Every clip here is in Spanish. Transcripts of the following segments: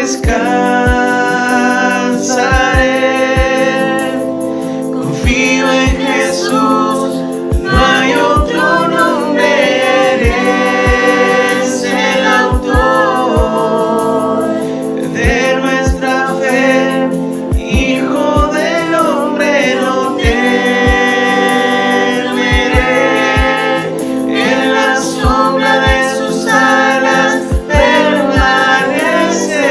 descansaré. Confío en Jesús, no hay otro nombre, eres el autor de nuestra fe, Hijo del hombre, no temeré, en la sombra de sus alas permaneceré.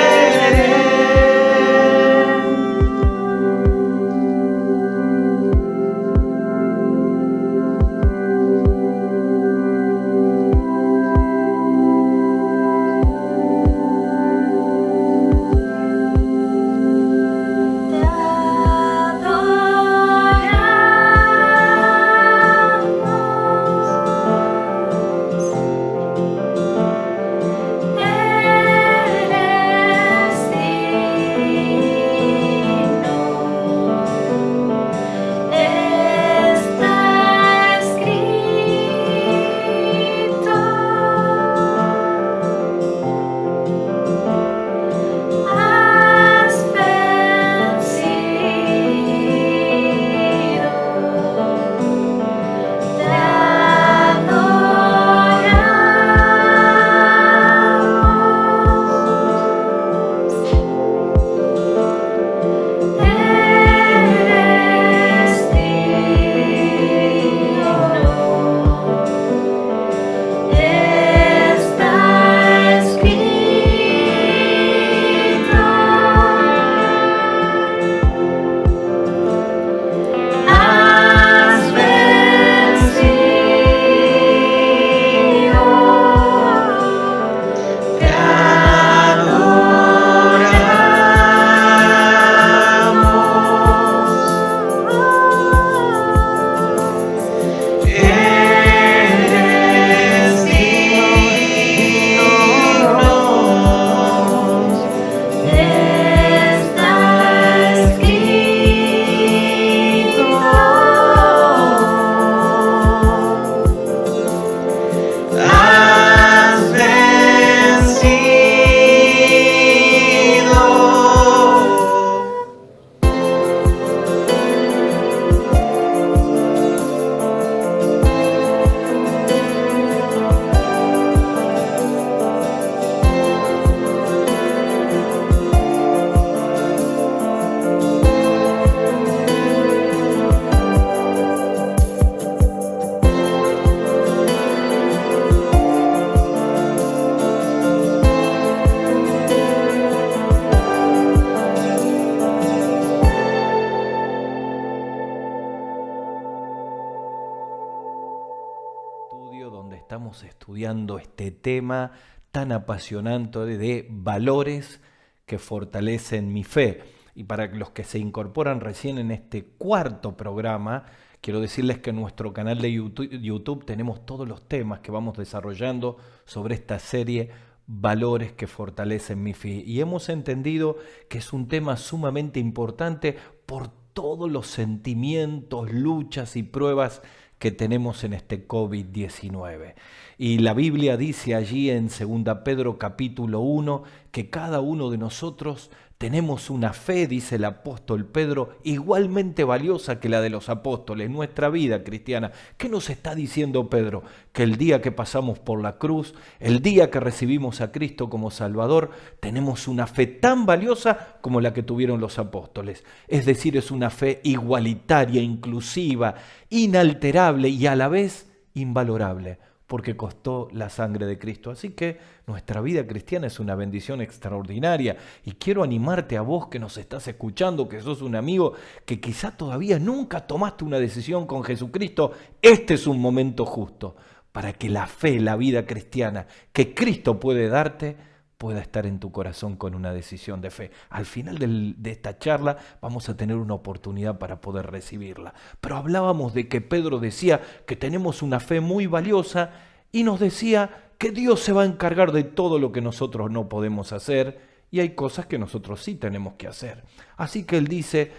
Donde estamos estudiando este tema tan apasionante de valores que fortalecen mi fe. Y para los que se incorporan recién en este cuarto programa, quiero decirles que en nuestro canal de YouTube tenemos todos los temas que vamos desarrollando sobre esta serie Valores que fortalecen mi fe. Y hemos entendido que es un tema sumamente importante por todos los sentimientos, luchas y pruebas que tenemos en este COVID-19. Y la Biblia dice allí en 2 Pedro capítulo 1 que cada uno de nosotros tenemos una fe, dice el apóstol Pedro, igualmente valiosa que la de los apóstoles, nuestra vida cristiana. ¿Qué nos está diciendo Pedro? Que el día que pasamos por la cruz, el día que recibimos a Cristo como Salvador, tenemos una fe tan valiosa como la que tuvieron los apóstoles. Es decir, es una fe igualitaria, inclusiva, inalterable y a la vez invalorable, porque costó la sangre de Cristo. Así que nuestra vida cristiana es una bendición extraordinaria y quiero animarte a vos que nos estás escuchando, que sos un amigo que quizá todavía nunca tomaste una decisión con Jesucristo. Este es un momento justo para que la fe, la vida cristiana que Cristo puede darte, pueda estar en tu corazón con una decisión de fe. Al final de esta charla vamos a tener una oportunidad para poder recibirla. Pero hablábamos de que Pedro decía que tenemos una fe muy valiosa y nos decía que Dios se va a encargar de todo lo que nosotros no podemos hacer y hay cosas que nosotros sí tenemos que hacer. Así que él dice,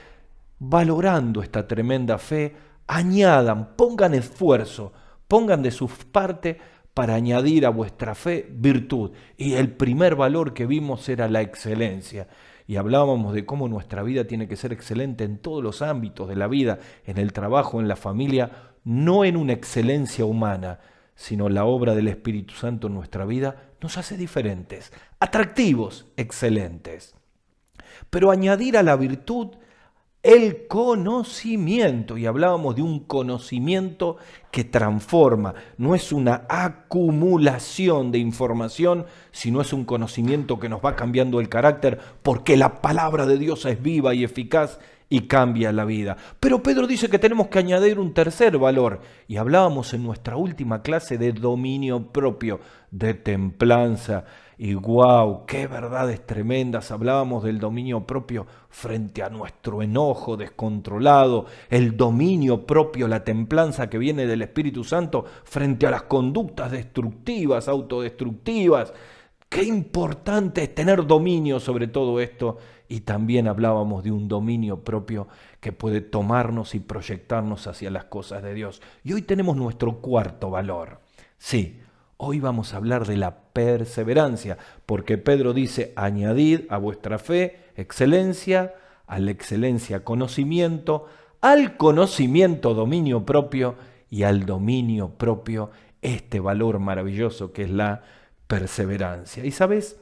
valorando esta tremenda fe, añadan, pongan esfuerzo, pongan de su parte para añadir a vuestra fe virtud. Y el primer valor que vimos era la excelencia. Y hablábamos de cómo nuestra vida tiene que ser excelente en todos los ámbitos de la vida, en el trabajo, en la familia, no en una excelencia humana, sino la obra del Espíritu Santo en nuestra vida nos hace diferentes, atractivos, excelentes. Pero añadir a la virtud el conocimiento, y hablábamos de un conocimiento que transforma, no es una acumulación de información, sino es un conocimiento que nos va cambiando el carácter, porque la palabra de Dios es viva y eficaz y cambia la vida. Pero Pedro dice que tenemos que añadir un tercer valor, y hablábamos en nuestra última clase de dominio propio, de templanza. Y wow, qué verdades tremendas. Hablábamos del dominio propio frente a nuestro enojo descontrolado, el dominio propio, la templanza que viene del Espíritu Santo frente a las conductas destructivas, autodestructivas. Qué importante es tener dominio sobre todo esto. Y también hablábamos de un dominio propio que puede tomarnos y proyectarnos hacia las cosas de Dios. Y hoy tenemos nuestro cuarto valor. Sí, hoy vamos a hablar de la perseverancia, porque Pedro dice, añadid a vuestra fe excelencia, a la excelencia conocimiento, al conocimiento dominio propio y al dominio propio este valor maravilloso que es la perseverancia. Y sabes,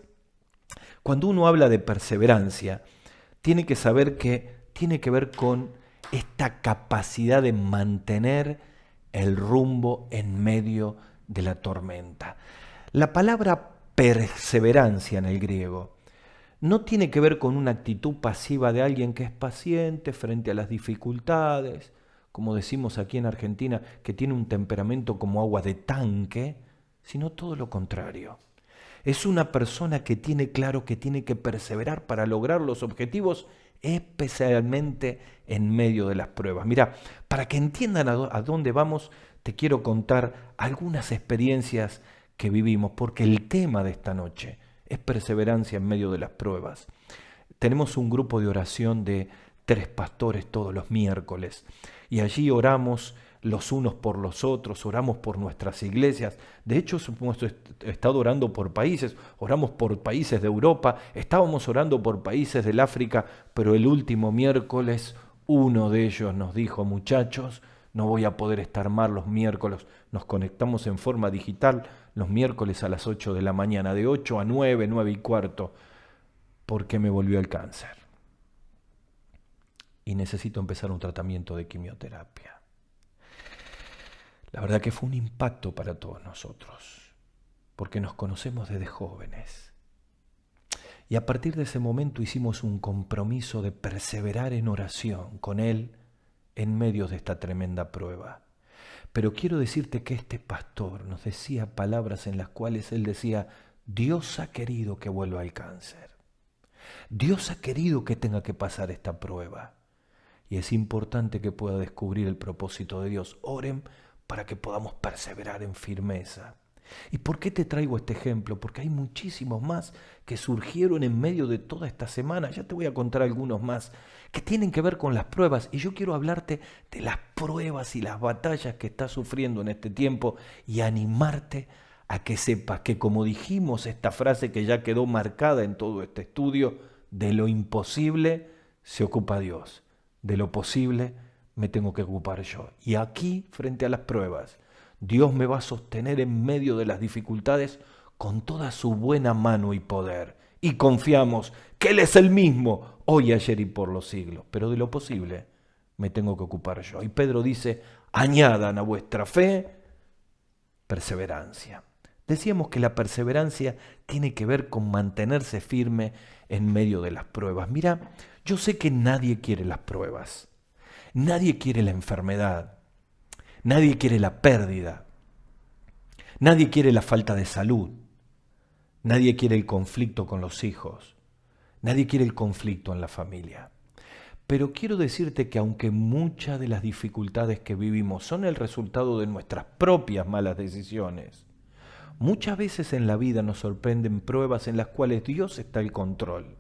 cuando uno habla de perseverancia, tiene que saber que tiene que ver con esta capacidad de mantener el rumbo en medio de la tormenta. La palabra perseverancia en el griego no tiene que ver con una actitud pasiva de alguien que es paciente frente a las dificultades, como decimos aquí en Argentina, que tiene un temperamento como agua de tanque, sino todo lo contrario. Es una persona que tiene claro que tiene que perseverar para lograr los objetivos, especialmente en medio de las pruebas. Mira, para que entiendan a dónde vamos, te quiero contar algunas experiencias que vivimos, porque el tema de esta noche es perseverancia en medio de las pruebas. Tenemos un grupo de oración de 3 pastores todos los miércoles y allí oramos los unos por los otros, oramos por nuestras iglesias. De hecho, hemos estado orando por países, oramos por países de Europa, estábamos orando por países del África, pero el último miércoles uno de ellos nos dijo, muchachos, no voy a poder estar más los miércoles, nos conectamos en forma digital los miércoles a las 8 de la mañana, de 8 a 9, 9 y cuarto, porque me volvió el cáncer. Y necesito empezar un tratamiento de quimioterapia. La verdad que fue un impacto para todos nosotros, porque nos conocemos desde jóvenes. Y a partir de ese momento hicimos un compromiso de perseverar en oración con él en medio de esta tremenda prueba. Pero quiero decirte que este pastor nos decía palabras en las cuales él decía, Dios ha querido que vuelva el cáncer. Dios ha querido que tenga que pasar esta prueba. Y es importante que pueda descubrir el propósito de Dios. Oren para que podamos perseverar en firmeza. ¿Y por qué te traigo este ejemplo? Porque hay muchísimos más que surgieron en medio de toda esta semana. Ya te voy a contar algunos más que tienen que ver con las pruebas. Y yo quiero hablarte de las pruebas y las batallas que estás sufriendo en este tiempo y animarte a que sepas que, como dijimos, esta frase que ya quedó marcada en todo este estudio, de lo imposible se ocupa Dios, de lo posible me tengo que ocupar yo. Y aquí, frente a las pruebas, Dios me va a sostener en medio de las dificultades con toda su buena mano y poder. Y confiamos que Él es el mismo, hoy, ayer y por los siglos. Pero de lo posible me tengo que ocupar yo. Y Pedro dice, añadan a vuestra fe perseverancia. Decíamos que la perseverancia tiene que ver con mantenerse firme en medio de las pruebas. Mira, yo sé que nadie quiere las pruebas. Nadie quiere la enfermedad, nadie quiere la pérdida, nadie quiere la falta de salud, nadie quiere el conflicto con los hijos, nadie quiere el conflicto en la familia. Pero quiero decirte que aunque muchas de las dificultades que vivimos son el resultado de nuestras propias malas decisiones, muchas veces en la vida nos sorprenden pruebas en las cuales Dios está al control.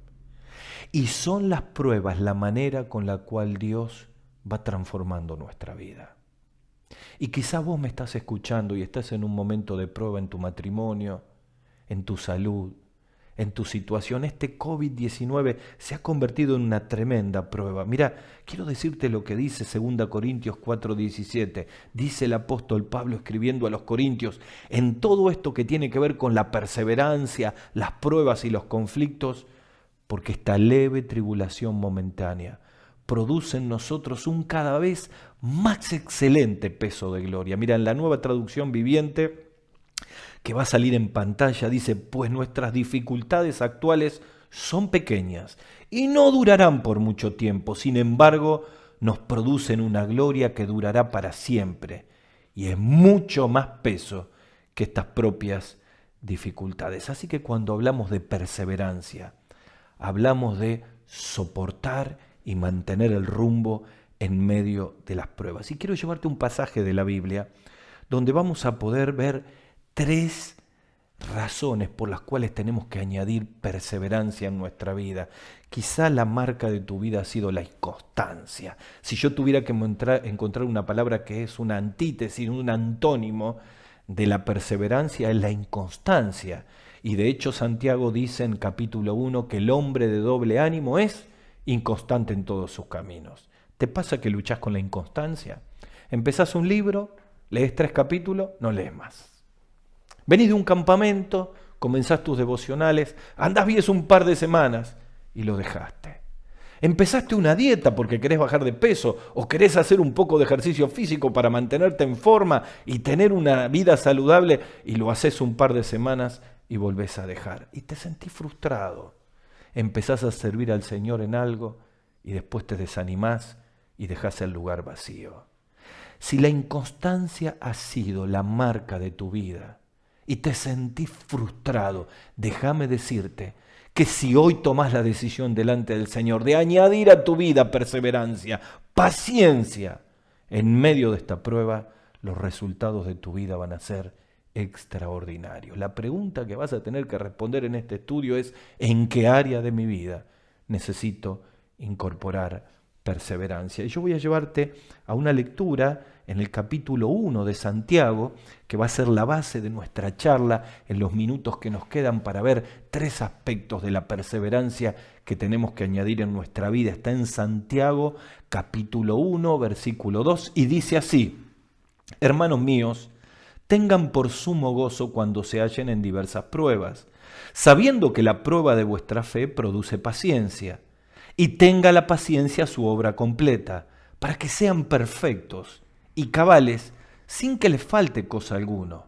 Y son las pruebas la manera con la cual Dios va transformando nuestra vida. Y quizá vos me estás escuchando y estás en un momento de prueba en tu matrimonio, en tu salud, en tu situación. Este COVID-19 se ha convertido en una tremenda prueba. Mira, quiero decirte lo que dice 2 Corintios 4:17. Dice el apóstol Pablo escribiendo a los corintios, en todo esto que tiene que ver con la perseverancia, las pruebas y los conflictos, porque esta leve tribulación momentánea produce en nosotros un cada vez más excelente peso de gloria. Mira, en la Nueva Traducción Viviente, que va a salir en pantalla, dice, pues nuestras dificultades actuales son pequeñas y no durarán por mucho tiempo, sin embargo, nos producen una gloria que durará para siempre y es mucho más peso que estas propias dificultades. Así que cuando hablamos de perseverancia, hablamos de soportar y mantener el rumbo en medio de las pruebas. Y quiero llevarte un pasaje de la Biblia donde vamos a poder ver 3 razones por las cuales tenemos que añadir perseverancia en nuestra vida. Quizá la marca de tu vida ha sido la inconstancia. Si yo tuviera que encontrar una palabra que es una antítesis, un antónimo de la perseverancia, es la inconstancia. Y de hecho Santiago dice en capítulo 1 que el hombre de doble ánimo es inconstante en todos sus caminos. ¿Te pasa que luchás con la inconstancia? Empezás un libro, lees 3 capítulos, no lees más. Venís de un campamento, comenzás tus devocionales, andás bien un par de semanas y lo dejaste. Empezaste una dieta porque querés bajar de peso o querés hacer un poco de ejercicio físico para mantenerte en forma y tener una vida saludable y lo haces un par de semanas y volvés a dejar. Y te sentís frustrado. Empezás a servir al Señor en algo y después te desanimás y dejás el lugar vacío. Si la inconstancia ha sido la marca de tu vida y te sentís frustrado, déjame decirte que si hoy tomás la decisión delante del Señor de añadir a tu vida perseverancia, paciencia, en medio de esta prueba, los resultados de tu vida van a ser extraordinario. La pregunta que vas a tener que responder en este estudio es: ¿en qué área de mi vida necesito incorporar perseverancia? Y yo voy a llevarte a una lectura en el capítulo 1 de Santiago, que va a ser la base de nuestra charla en los minutos que nos quedan para ver 3 aspectos de la perseverancia que tenemos que añadir en nuestra vida. Está en Santiago capítulo 1, versículo 2, y dice así: hermanos míos, tengan por sumo gozo cuando se hallen en diversas pruebas, sabiendo que la prueba de vuestra fe produce paciencia, y tenga la paciencia su obra completa, para que sean perfectos y cabales, sin que les falte cosa alguno.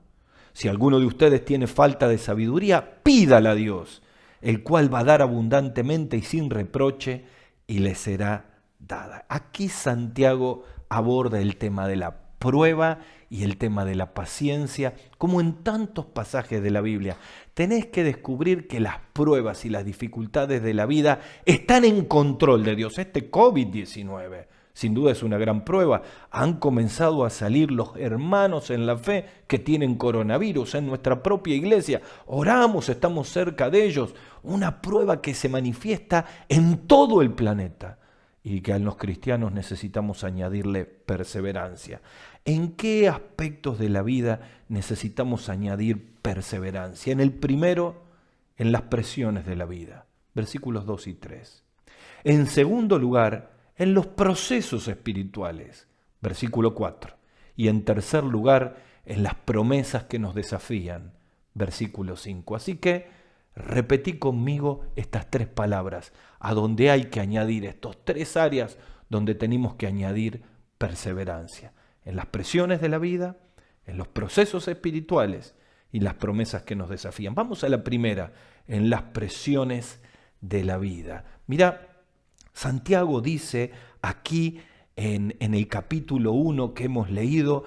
Si alguno de ustedes tiene falta de sabiduría, pídala a Dios, el cual va a dar abundantemente y sin reproche, y le será dada. Aquí Santiago aborda el tema de la prueba y el tema de la paciencia, como en tantos pasajes de la Biblia. Tenés que descubrir que las pruebas y las dificultades de la vida están en control de Dios. Este COVID-19, sin duda, es una gran prueba. Han comenzado a salir los hermanos en la fe que tienen coronavirus en nuestra propia iglesia. Oramos, estamos cerca de ellos. Una prueba que se manifiesta en todo el planeta y que a los cristianos necesitamos añadirle perseverancia. ¿En qué aspectos de la vida necesitamos añadir perseverancia? En el primero, en las presiones de la vida, versículos 2 y 3. En segundo lugar, en los procesos espirituales, versículo 4. Y en tercer lugar, en las promesas que nos desafían, versículo 5. Así que repetí conmigo estas 3 palabras, a donde hay que añadir estos 3 áreas donde tenemos que añadir perseverancia. En las presiones de la vida, en los procesos espirituales y las promesas que nos desafían. Vamos a la primera, en las presiones de la vida. Mira, Santiago dice aquí en el capítulo 1 que hemos leído,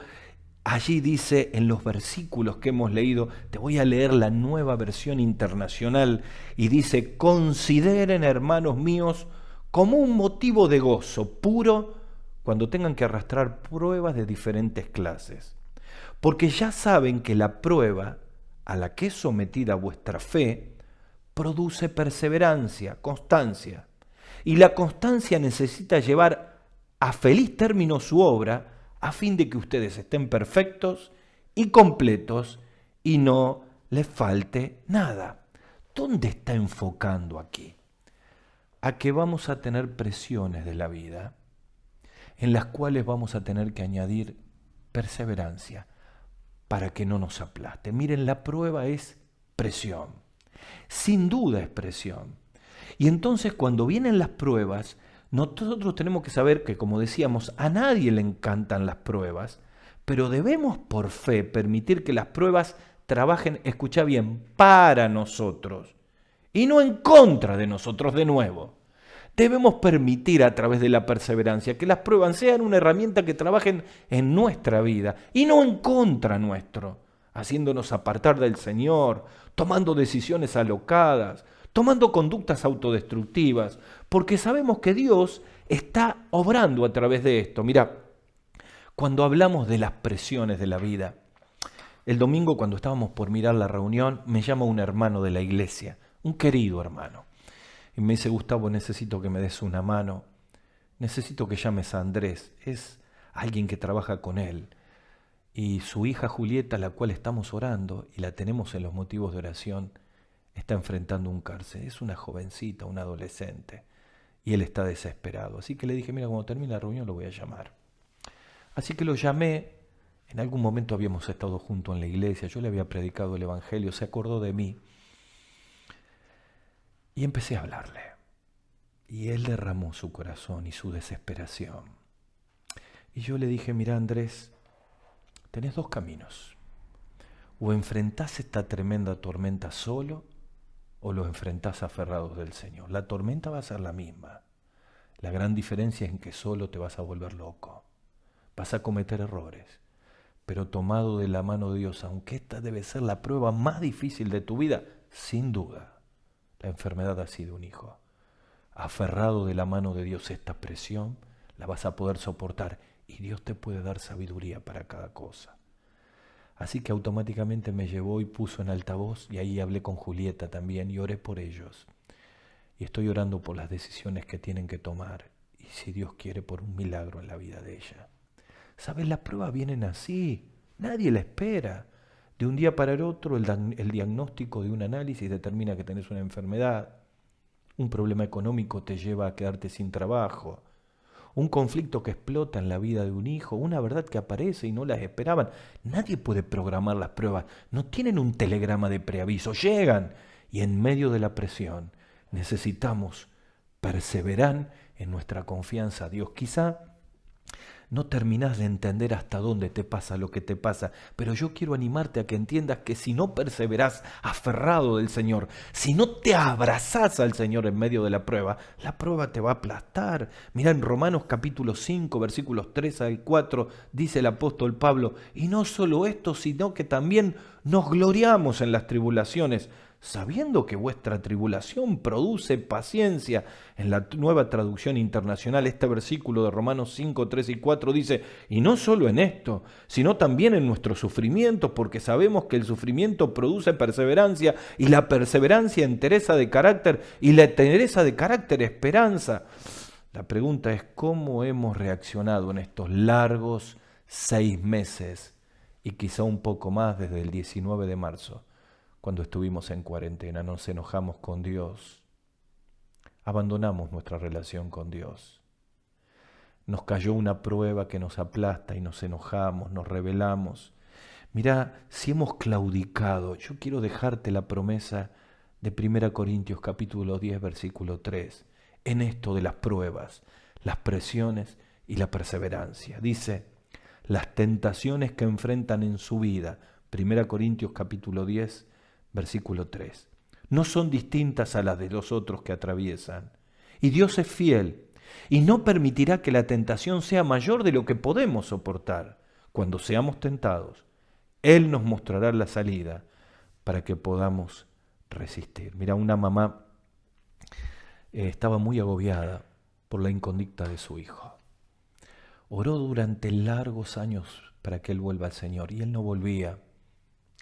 allí dice en los versículos que hemos leído, te voy a leer la Nueva Versión Internacional, y dice: consideren, hermanos míos, como un motivo de gozo puro cuando tengan que arrastrar pruebas de diferentes clases, porque ya saben que la prueba a la que es sometida vuestra fe produce perseverancia, constancia, y la constancia necesita llevar a feliz término su obra, a fin de que ustedes estén perfectos y completos y no les falte nada. ¿Dónde está enfocando aquí? A que vamos a tener presiones de la vida en las cuales vamos a tener que añadir perseverancia para que no nos aplaste. Miren, la prueba es presión, sin duda es presión. Y entonces cuando vienen las pruebas, nosotros tenemos que saber que, como decíamos, a nadie le encantan las pruebas, pero debemos por fe permitir que las pruebas trabajen, escucha bien, para nosotros y no en contra de nosotros de nuevo. Debemos permitir a través de la perseverancia que las pruebas sean una herramienta que trabajen en nuestra vida y no en contra nuestro, haciéndonos apartar del Señor, tomando decisiones alocadas, tomando conductas autodestructivas, porque sabemos que Dios está obrando a través de esto. Mira, cuando hablamos de las presiones de la vida, el domingo cuando estábamos por mirar la reunión, me llama un hermano de la iglesia, un querido hermano. Y me dice, Gustavo, necesito que me des una mano, necesito que llames a Andrés, es alguien que trabaja con él. Y su hija Julieta, la cual estamos orando y la tenemos en los motivos de oración, está enfrentando un cárcel. Es una jovencita, una adolescente, y él está desesperado. Así que le dije, mira, cuando termine la reunión lo voy a llamar. Así que lo llamé, en algún momento habíamos estado juntos en la iglesia, yo le había predicado el evangelio, se acordó de mí. Y empecé a hablarle. Y él derramó su corazón y su desesperación. Y yo le dije, mira Andrés, tenés dos caminos. O enfrentás esta tremenda tormenta solo, o lo enfrentás aferrados del Señor. La tormenta va a ser la misma. La gran diferencia es en que solo te vas a volver loco. Vas a cometer errores. Pero tomado de la mano de Dios, aunque esta debe ser la prueba más difícil de tu vida, sin duda, la enfermedad ha sido un hijo. Aferrado de la mano de Dios esta presión, la vas a poder soportar y Dios te puede dar sabiduría para cada cosa. Así que automáticamente me llevó y puso en altavoz y ahí hablé con Julieta también y oré por ellos. Y estoy orando por las decisiones que tienen que tomar y si Dios quiere por un milagro en la vida de ella. ¿Sabes? Las pruebas vienen así, nadie la espera. De un día para el otro el diagnóstico de un análisis determina que tenés una enfermedad, un problema económico te lleva a quedarte sin trabajo, un conflicto que explota en la vida de un hijo, una verdad que aparece y no las esperaban. Nadie puede programar las pruebas, no tienen un telegrama de preaviso, llegan y en medio de la presión necesitamos perseverar en nuestra confianza a Dios. Quizá no terminás de entender hasta dónde te pasa lo que te pasa, pero yo quiero animarte a que entiendas que si no perseverás aferrado del Señor, si no te abrazás al Señor en medio de la prueba te va a aplastar. Mira en Romanos capítulo 5, versículos 3 al 4, dice el apóstol Pablo, y no solo esto, sino que también nos gloriamos en las tribulaciones, sabiendo que vuestra tribulación produce paciencia. En la Nueva Traducción Internacional, este versículo de Romanos 5, 3 y 4 dice, y no solo en esto, sino también en nuestros sufrimientos, porque sabemos que el sufrimiento produce perseverancia, y la perseverancia entereza de carácter, y la entereza de carácter esperanza. La pregunta es, ¿cómo hemos reaccionado en estos largos 6 meses, y quizá un poco más desde el 19 de marzo? Cuando estuvimos en cuarentena, nos enojamos con Dios, abandonamos nuestra relación con Dios. Nos cayó una prueba que nos aplasta y nos enojamos, nos rebelamos. Mirá, si hemos claudicado, yo quiero dejarte la promesa de 1 Corintios capítulo 10, versículo 3, en esto de las pruebas, las presiones y la perseverancia. Dice, las tentaciones que enfrentan en su vida, 1 Corintios capítulo 10, versículo 3. No son distintas a las de los otros que atraviesan. Y Dios es fiel y no permitirá que la tentación sea mayor de lo que podemos soportar. Cuando seamos tentados, Él nos mostrará la salida para que podamos resistir. Mira, una mamá estaba muy agobiada por la inconducta de su hijo. Oró durante largos años para que él vuelva al Señor y él no volvía.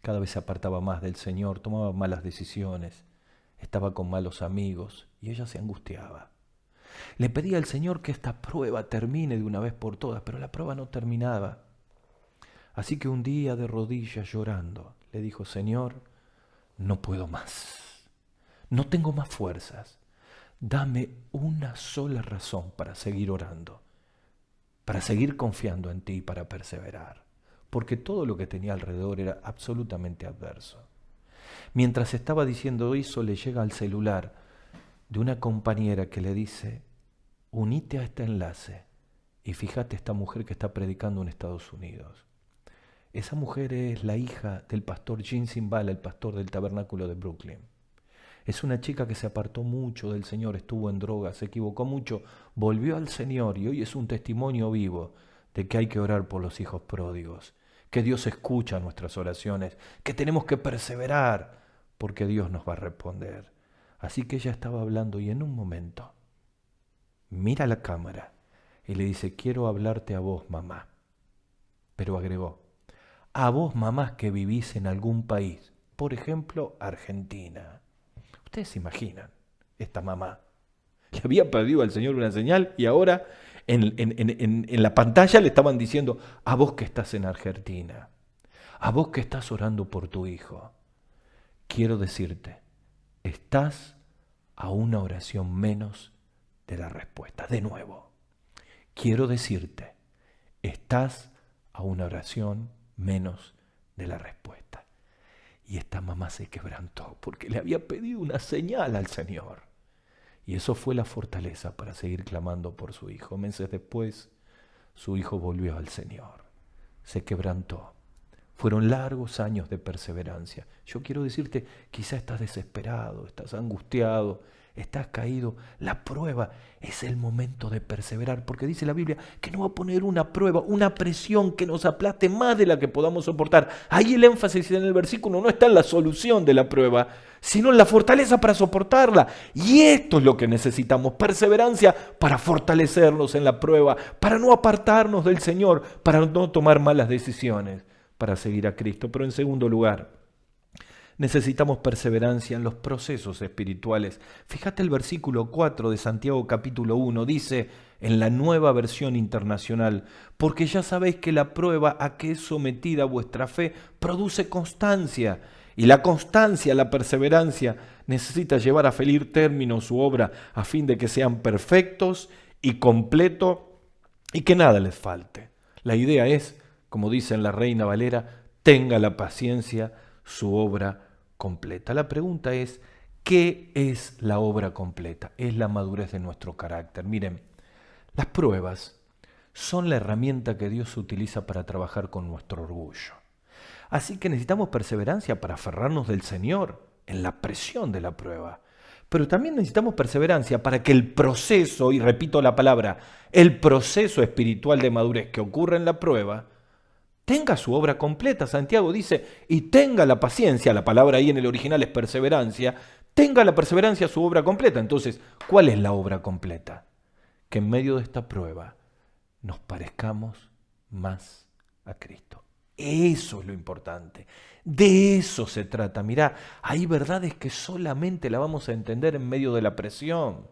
Cada vez se apartaba más del Señor, tomaba malas decisiones, estaba con malos amigos y ella se angustiaba. Le pedía al Señor que esta prueba termine de una vez por todas, pero la prueba no terminaba. Así que un día de rodillas llorando, le dijo: Señor, no puedo más, no tengo más fuerzas, dame una sola razón para seguir orando, para seguir confiando en ti y para perseverar, porque todo lo que tenía alrededor era absolutamente adverso. Mientras estaba diciendo eso, le llega al celular de una compañera que le dice: unite a este enlace y fíjate esta mujer que está predicando en Estados Unidos. Esa mujer es la hija del pastor Jim Cymbala, el pastor del tabernáculo de Brooklyn. Es una chica que se apartó mucho del Señor, estuvo en drogas, se equivocó mucho, volvió al Señor y hoy es un testimonio vivo de que hay que orar por los hijos pródigos, que Dios escucha nuestras oraciones, que tenemos que perseverar porque Dios nos va a responder. Así que ella estaba hablando y en un momento mira la cámara y le dice: quiero hablarte a vos, mamá. Pero agregó: a vos, mamás, que vivís en algún país, por ejemplo, Argentina. Ustedes se imaginan, esta mamá le había pedido al Señor una señal y ahora en la pantalla le estaban diciendo: a vos que estás en Argentina, a vos que estás orando por tu hijo, quiero decirte, estás a una oración menos de la respuesta. De nuevo, quiero decirte, estás a una oración menos de la respuesta. Y esta mamá se quebrantó porque le había pedido una señal al Señor. Y eso fue la fortaleza para seguir clamando por su hijo. Meses después, su hijo volvió al Señor. Se quebrantó. Fueron largos años de perseverancia. Yo quiero decirte, quizá estás desesperado, estás angustiado, estás caído. La prueba es el momento de perseverar, porque dice la Biblia que no va a poner una prueba, una presión que nos aplaste más de la que podamos soportar. Ahí el énfasis en el versículo no está en la solución de la prueba, sino en la fortaleza para soportarla. Y esto es lo que necesitamos: perseverancia para fortalecernos en la prueba, para no apartarnos del Señor, para no tomar malas decisiones, para seguir a Cristo. Pero en segundo lugar, necesitamos perseverancia en los procesos espirituales. Fíjate el versículo 4 de Santiago capítulo 1, dice en la Nueva Versión Internacional: porque ya sabéis que la prueba a que es sometida vuestra fe produce constancia, y la constancia, la perseverancia, necesita llevar a feliz término su obra a fin de que sean perfectos y completos y que nada les falte. La idea es, como dice en la Reina Valera, tenga la paciencia su obra completa. La pregunta es: ¿qué es la obra completa? Es la madurez de nuestro carácter. Miren, las pruebas son la herramienta que Dios utiliza para trabajar con nuestro orgullo. Así que necesitamos perseverancia para aferrarnos del Señor en la presión de la prueba. Pero también necesitamos perseverancia para que el proceso, y repito la palabra, el proceso espiritual de madurez que ocurre en la prueba, tenga su obra completa. Santiago dice: y tenga la paciencia, la palabra ahí en el original es perseverancia, tenga la perseverancia su obra completa. Entonces, ¿cuál es la obra completa? Que en medio de esta prueba nos parezcamos más a Cristo. Eso es lo importante. De eso se trata. Mirá, hay verdades que solamente la vamos a entender en medio de la presión.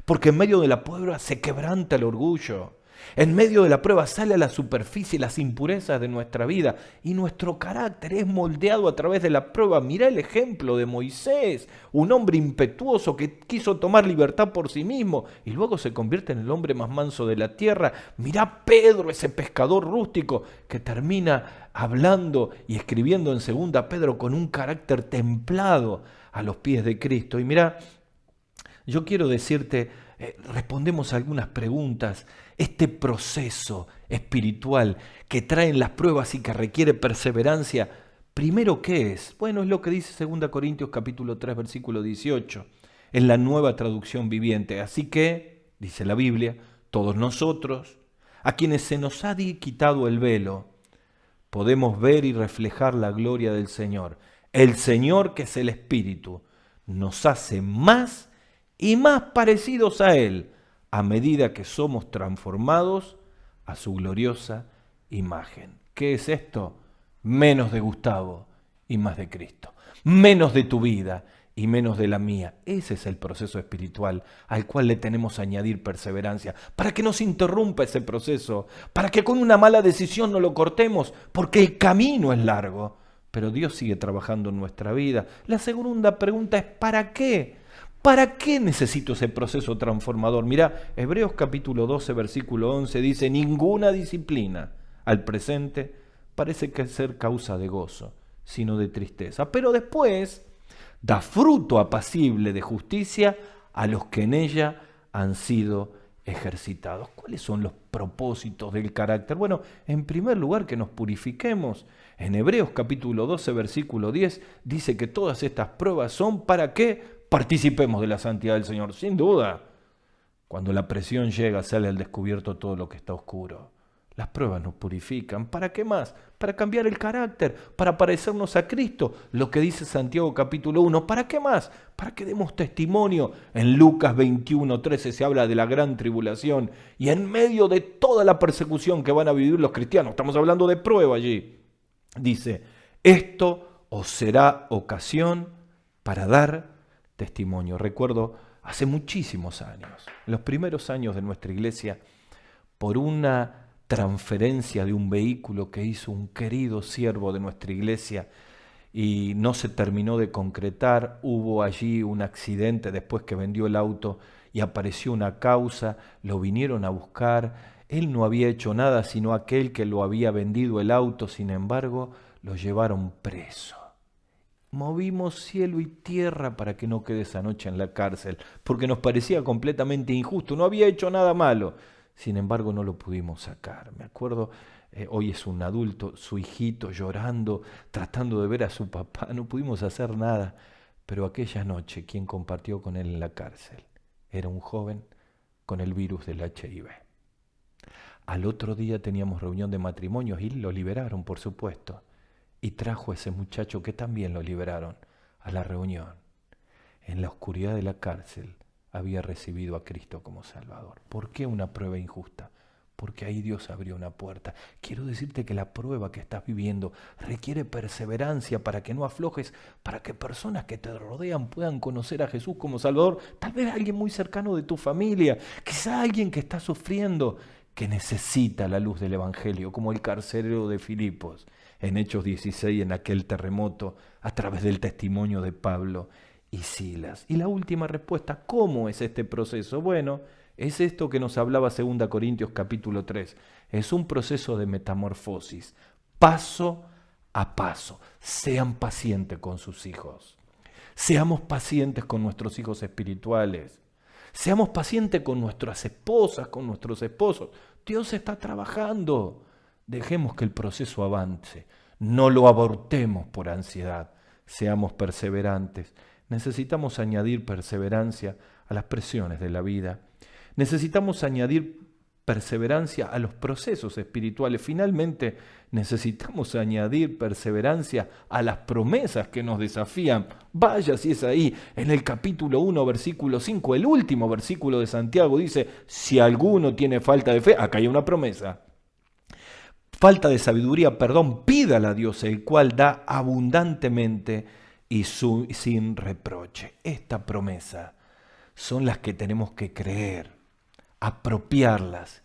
Porque en medio de la prueba se quebranta el orgullo. En medio de la prueba sale a la superficie las impurezas de nuestra vida y nuestro carácter es moldeado a través de la prueba. Mirá el ejemplo de Moisés, un hombre impetuoso que quiso tomar libertad por sí mismo y luego se convierte en el hombre más manso de la tierra. Mirá Pedro, ese pescador rústico que termina hablando y escribiendo en 2 Pedro con un carácter templado a los pies de Cristo. Y mirá, yo quiero decirte, respondemos a algunas preguntas. Este proceso espiritual que traen las pruebas y que requiere perseverancia, primero, ¿qué es? Bueno, es lo que dice 2 Corintios capítulo 3, versículo 18, en la Nueva Traducción Viviente. Así que, dice la Biblia, todos nosotros, a quienes se nos ha quitado el velo, podemos ver y reflejar la gloria del Señor. El Señor, que es el Espíritu, nos hace más y más parecidos a Él, a medida que somos transformados a su gloriosa imagen. ¿Qué es esto? Menos de Gustavo y más de Cristo. Menos de tu vida y menos de la mía. Ese es el proceso espiritual al cual le tenemos que añadir perseverancia, para que no se interrumpa ese proceso, para que con una mala decisión no lo cortemos, porque el camino es largo, pero Dios sigue trabajando en nuestra vida. La segunda pregunta es ¿para qué? ¿Para qué necesito ese proceso transformador? Mirá, Hebreos capítulo 12, versículo 11 dice: ninguna disciplina al presente parece que ser causa de gozo, sino de tristeza. Pero después da fruto apacible de justicia a los que en ella han sido ejercitados. ¿Cuáles son los propósitos del carácter? Bueno, en primer lugar, que nos purifiquemos. En Hebreos capítulo 12, versículo 10, dice que todas estas pruebas son para que participemos de la santidad del Señor. Sin duda, cuando la presión llega, sale al descubierto todo lo que está oscuro. Las pruebas nos purifican. ¿Para qué más? Para cambiar el carácter, para parecernos a Cristo. Lo que dice Santiago capítulo 1. ¿Para qué más? Para que demos testimonio. En Lucas 21, 13 se habla de la gran tribulación. Y en medio de toda la persecución que van a vivir los cristianos, estamos hablando de prueba allí, dice: esto os será ocasión para dar testimonio. Recuerdo hace muchísimos años, en los primeros años de nuestra iglesia, por una transferencia de un vehículo que hizo un querido siervo de nuestra iglesia y no se terminó de concretar. Hubo allí un accidente después que vendió el auto y apareció una causa, lo vinieron a buscar. Él no había hecho nada sino aquel que lo había vendido el auto, sin embargo lo llevaron preso. Movimos cielo y tierra para que no quede esa noche en la cárcel, porque nos parecía completamente injusto, no había hecho nada malo. Sin embargo, no lo pudimos sacar. Me acuerdo, hoy es un adulto, su hijito llorando, tratando de ver a su papá. No pudimos hacer nada. Pero aquella noche, quien compartió con él en la cárcel era un joven con el virus del HIV. Al otro día teníamos reunión de matrimonios y lo liberaron, por supuesto. Y trajo a ese muchacho que también lo liberaron a la reunión. En la oscuridad de la cárcel había recibido a Cristo como Salvador. ¿Por qué una prueba injusta? Porque ahí Dios abrió una puerta. Quiero decirte que la prueba que estás viviendo requiere perseverancia para que no aflojes, para que personas que te rodean puedan conocer a Jesús como Salvador. Tal vez alguien muy cercano de tu familia, quizá alguien que está sufriendo, que necesita la luz del Evangelio, como el carcelero de Filipos en Hechos 16, en aquel terremoto, a través del testimonio de Pablo y Silas. Y la última respuesta, ¿cómo es este proceso? Bueno, es esto que nos hablaba 2 Corintios capítulo 3. Es un proceso de metamorfosis, paso a paso. Sean pacientes con sus hijos. Seamos pacientes con nuestros hijos espirituales. Seamos pacientes con nuestras esposas, con nuestros esposos. Dios está trabajando. Dejemos que el proceso avance. No lo abortemos por ansiedad. Seamos perseverantes. Necesitamos añadir perseverancia a las presiones de la vida. Necesitamos añadir perseverancia a los procesos espirituales. Finalmente, necesitamos añadir perseverancia a las promesas que nos desafían. Vaya si es ahí, en el capítulo 1, versículo 5, el último versículo de Santiago dice: si alguno tiene falta de fe, acá hay una promesa. Falta de sabiduría, pídala a Dios, el cual da abundantemente y sin reproche. Esta promesa son las que tenemos que creer, apropiarlas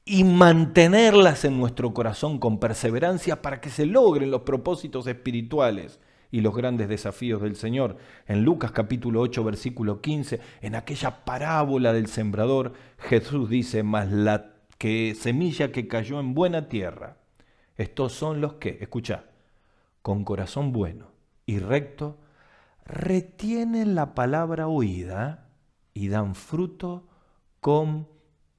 y mantenerlas en nuestro corazón con perseverancia para que se logren los propósitos espirituales y los grandes desafíos del Señor. En Lucas capítulo 8, versículo 15, en aquella parábola del sembrador, Jesús dice: mas la semilla que cayó en buena tierra, estos son los que, escucha, con corazón bueno y recto, retienen la palabra oída y dan fruto con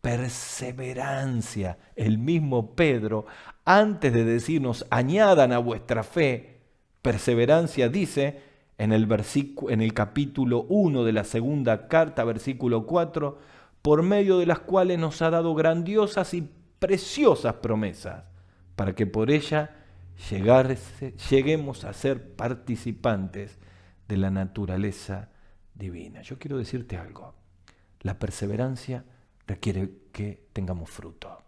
perseverancia. El mismo Pedro, antes de decirnos añadan a vuestra fe perseverancia, dice en el capítulo 1 de la segunda carta, versículo 4, por medio de las cuales nos ha dado grandiosas y preciosas promesas, para que por ella lleguemos a ser participantes de la naturaleza divina. Yo quiero decirte algo. La perseverancia requiere que tengamos fruto.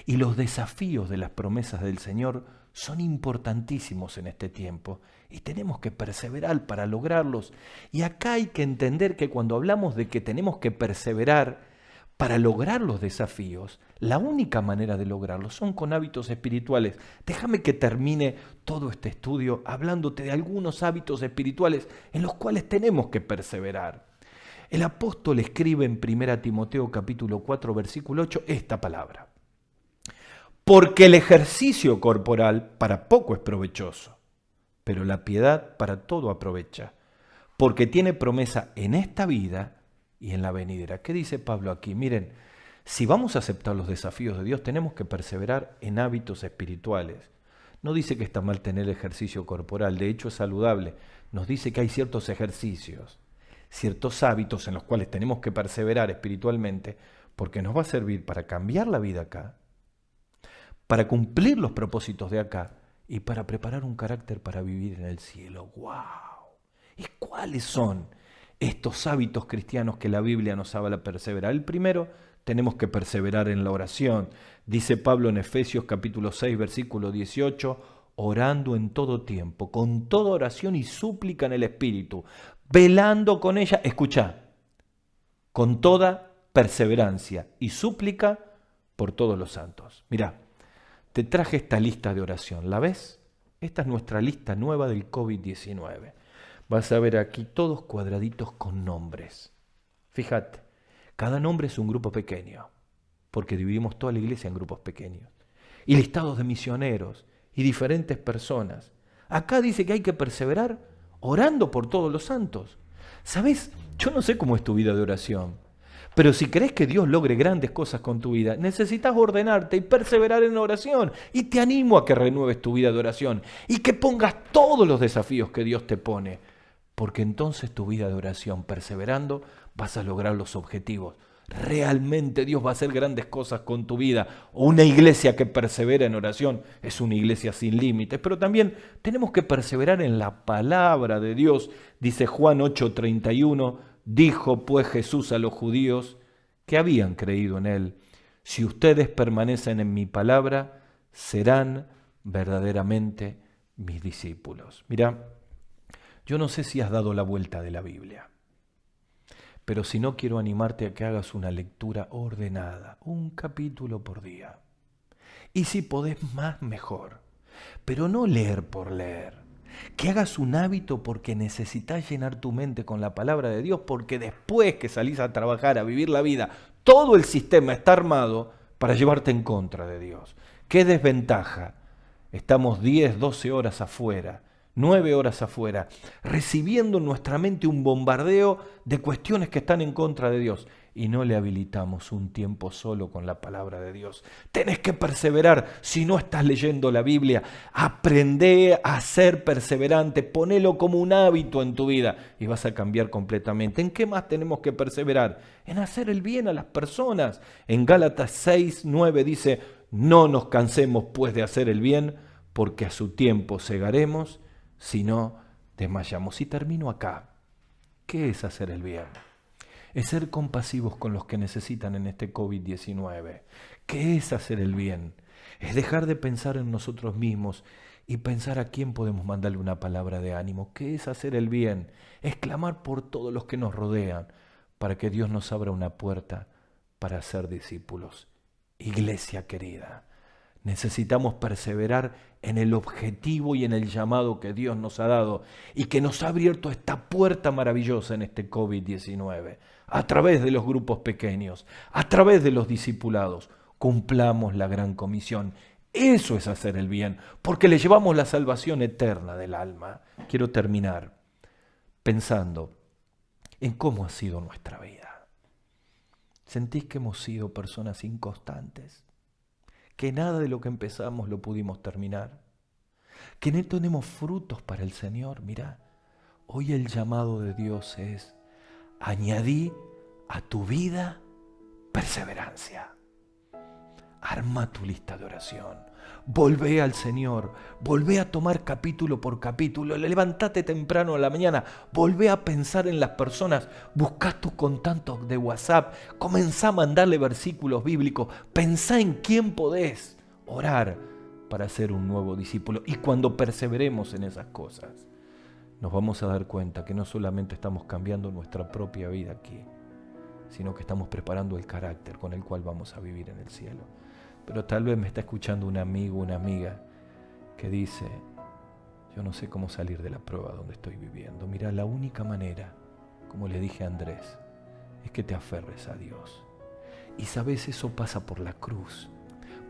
Y los desafíos de las promesas del Señor son importantísimos en este tiempo y tenemos que perseverar para lograrlos. Y acá hay que entender que cuando hablamos de que tenemos que perseverar para lograr los desafíos, la única manera de lograrlos son con hábitos espirituales. Déjame que termine todo este estudio hablándote de algunos hábitos espirituales en los cuales tenemos que perseverar. El apóstol escribe en 1 Timoteo capítulo 4 versículo 8 esta palabra: porque el ejercicio corporal para poco es provechoso, pero la piedad para todo aprovecha, porque tiene promesa en esta vida y en la venidera. ¿Qué dice Pablo aquí? Miren, si vamos a aceptar los desafíos de Dios, tenemos que perseverar en hábitos espirituales. No dice que está mal tener ejercicio corporal, de hecho es saludable. Nos dice que hay ciertos ejercicios, ciertos hábitos en los cuales tenemos que perseverar espiritualmente, porque nos va a servir para cambiar la vida acá, para cumplir los propósitos de acá y para preparar un carácter para vivir en el cielo. ¡Wow! ¿Y cuáles son estos hábitos cristianos que la Biblia nos habla de perseverar? El primero, tenemos que perseverar en la oración. Dice Pablo en Efesios capítulo 6, versículo 18, orando en todo tiempo, con toda oración y súplica en el Espíritu, velando con ella, escucha, con toda perseverancia y súplica por todos los santos. Mirá, te traje esta lista de oración, ¿la ves? Esta es nuestra lista nueva del COVID-19. Vas a ver aquí todos cuadraditos con nombres. Fíjate, cada nombre es un grupo pequeño, porque dividimos toda la iglesia en grupos pequeños. Y listados de misioneros y diferentes personas. Acá dice que hay que perseverar orando por todos los santos. ¿Sabes? Yo no sé cómo es tu vida de oración, pero si querés que Dios logre grandes cosas con tu vida, necesitas ordenarte y perseverar en la oración. Y te animo a que renueves tu vida de oración y que pongas todos los desafíos que Dios te pone. Porque entonces tu vida de oración, perseverando, vas a lograr los objetivos. Realmente Dios va a hacer grandes cosas con tu vida. Una iglesia que persevera en oración es una iglesia sin límites. Pero también tenemos que perseverar en la palabra de Dios. Dice Juan 8:31, dijo pues Jesús a los judíos que habían creído en él: si ustedes permanecen en mi palabra, serán verdaderamente mis discípulos. Mira, yo no sé si has dado la vuelta de la Biblia, pero si no, quiero animarte a que hagas una lectura ordenada, un capítulo por día. Y si podés más, mejor. Pero no leer por leer. Que hagas un hábito porque necesitas llenar tu mente con la palabra de Dios, porque después que salís a trabajar, a vivir la vida, todo el sistema está armado para llevarte en contra de Dios. ¡Qué desventaja! Estamos 10, 12 horas afuera, 9 horas afuera, recibiendo en nuestra mente un bombardeo de cuestiones que están en contra de Dios y no le habilitamos un tiempo solo con la palabra de Dios. Tenés que perseverar. Si no estás leyendo la Biblia, aprende a ser perseverante, ponelo como un hábito en tu vida y vas a cambiar completamente. ¿En qué más tenemos que perseverar? En hacer el bien a las personas. En Gálatas 6:9 dice: no nos cansemos pues de hacer el bien, porque a su tiempo segaremos, si no desmayamos. Y termino acá. ¿Qué es hacer el bien? Es ser compasivos con los que necesitan en este COVID-19. ¿Qué es hacer el bien? Es dejar de pensar en nosotros mismos y pensar a quién podemos mandarle una palabra de ánimo. ¿Qué es hacer el bien? Es clamar por todos los que nos rodean para que Dios nos abra una puerta para ser discípulos. Iglesia querida, necesitamos perseverar en el objetivo y en el llamado que Dios nos ha dado y que nos ha abierto esta puerta maravillosa en este COVID-19. A través de los grupos pequeños, a través de los discipulados, cumplamos la gran comisión. Eso es hacer el bien, porque le llevamos la salvación eterna del alma. Quiero terminar pensando en cómo ha sido nuestra vida. ¿Sentís que hemos sido personas inconstantes? ¿Que nada de lo que empezamos lo pudimos terminar? ¿Que no tenemos frutos para el Señor? Mirá, hoy el llamado de Dios es: añadí a tu vida perseverancia. Arma tu lista de oración. Volvé al Señor. Volvé a tomar capítulo por capítulo. Levantate temprano a la mañana. Volvé a pensar en las personas. Buscá tus contactos de WhatsApp. Comenzá a mandarle versículos bíblicos. Pensá en quién podés orar para ser un nuevo discípulo. Y cuando perseveremos en esas cosas, nos vamos a dar cuenta que no solamente estamos cambiando nuestra propia vida aquí, sino que estamos preparando el carácter con el cual vamos a vivir en el cielo. Pero tal vez me está escuchando un amigo, una amiga que dice: yo no sé cómo salir de la prueba donde estoy viviendo. Mira, la única manera, como le dije a Andrés, es que te aferres a Dios. Y sabes, eso pasa por la cruz,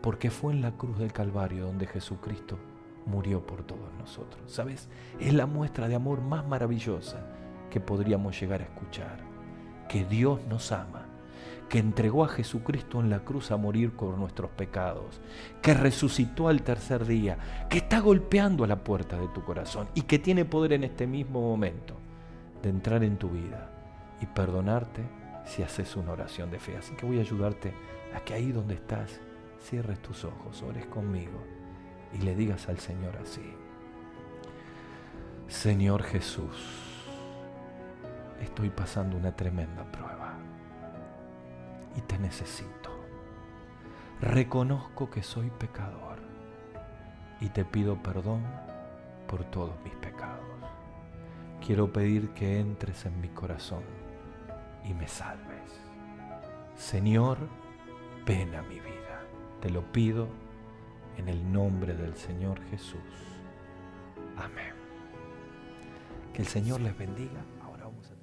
porque fue en la cruz del Calvario donde Jesucristo murió por todos nosotros. ¿Sabes? Es la muestra de amor más maravillosa que podríamos llegar a escuchar. Que Dios nos ama, que entregó a Jesucristo en la cruz a morir por nuestros pecados, que resucitó al tercer día, que está golpeando a la puerta de tu corazón y que tiene poder en este mismo momento de entrar en tu vida y perdonarte si haces una oración de fe. Así que voy a ayudarte a que ahí donde estás cierres tus ojos, ores conmigo y le digas al Señor así: Señor Jesús, estoy pasando una tremenda prueba y te necesito. Reconozco que soy pecador y te pido perdón por todos mis pecados. Quiero pedir que entres en mi corazón y me salves. Señor, ven a mi vida. Te lo pido en el nombre del Señor Jesús. Amén. Que el Señor les bendiga. Ahora vamos a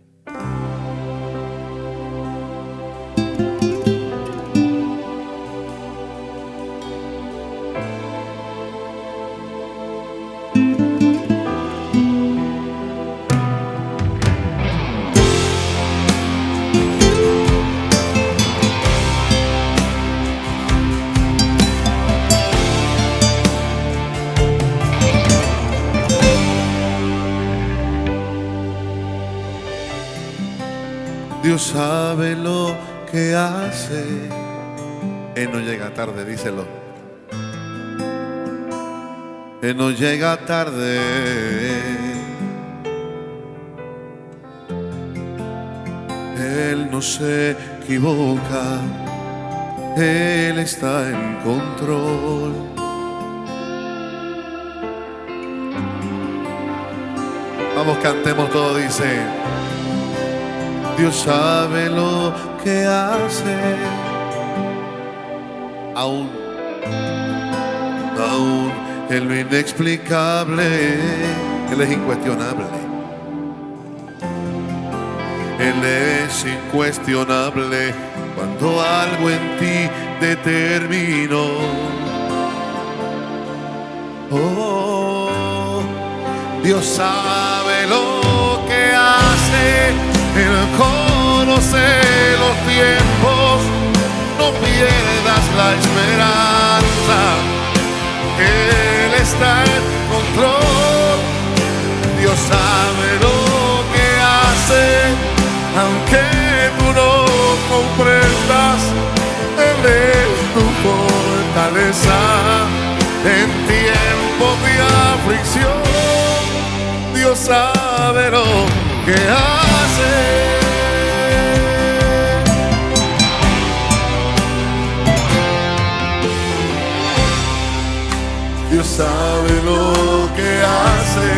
Dios sabe lo que hace. Él no llega tarde, díselo. Él no llega tarde. Él no se equivoca. Él está en control. Vamos, cantemos todo, dice: Dios sabe lo que hace, aún en lo inexplicable. Él es incuestionable. Él es incuestionable cuando algo en ti determinó. Oh, Dios sabe lo que hace. Él conoce los tiempos, no pierdas la esperanza. Él está en control. Dios sabe lo que hace, aunque tú no comprendas. Él es tu fortaleza en tiempos de aflicción. Dios sabe lo que hace. Dios sabe lo que hace,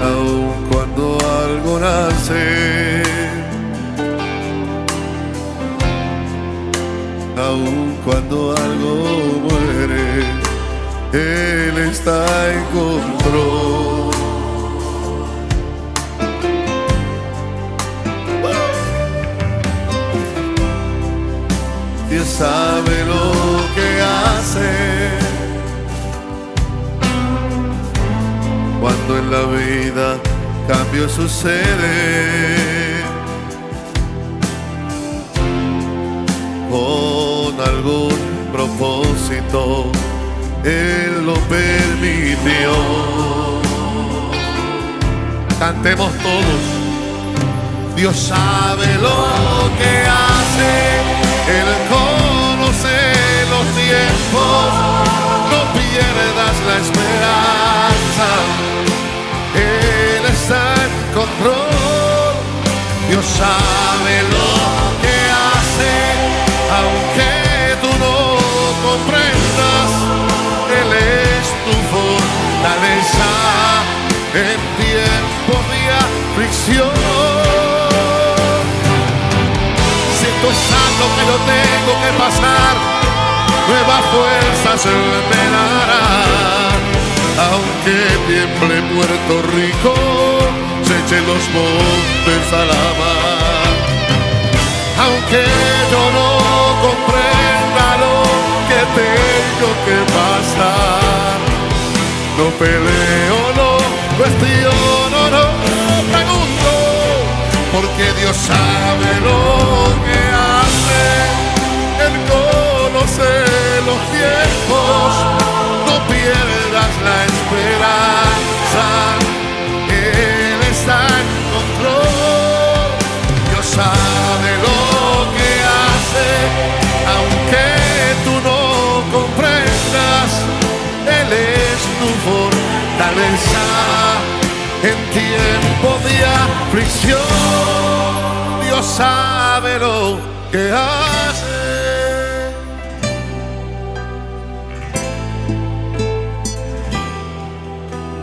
aun cuando algo nace, aun cuando algo muere, Él está en control. Dios sabe lo que hace cuando en la vida cambio sucede, con algún propósito Él lo permitió. Cantemos todos. Dios sabe lo que hace. Él conoce los tiempos, no pierdas la esperanza. Él está en control. Dios sabe lo que hace, aunque aflicción. Siento es algo que yo tengo que pasar, nuevas fuerzas me darán. Aunque tiemble Puerto Rico, se echen los montes a la mar. Aunque yo no comprenda lo que tengo que pasar, no peleo, no cuestiono, no pregunto, porque Dios sabe lo que hace. Él conoce los tiempos, no pierdas la esperanza, Él está en control. Dios sabe lo que hace, aunque tú no comprendas, Él es tu fortaleza en tiempo de aflicción. Dios sabe lo que hace.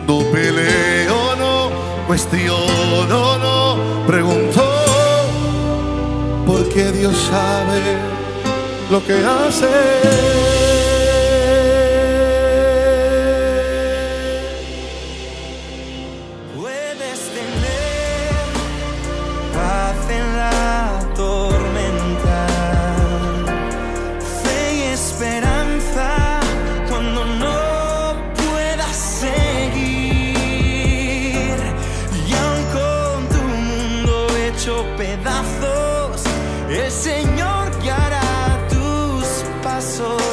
No peleo, no cuestiono, no pregunto, porque Dios sabe lo que hace. Puedes tener paz en la tormenta, fe y esperanza cuando no puedas seguir. Y aun con tu mundo hecho pedazos, el Señor guiará tus pasos.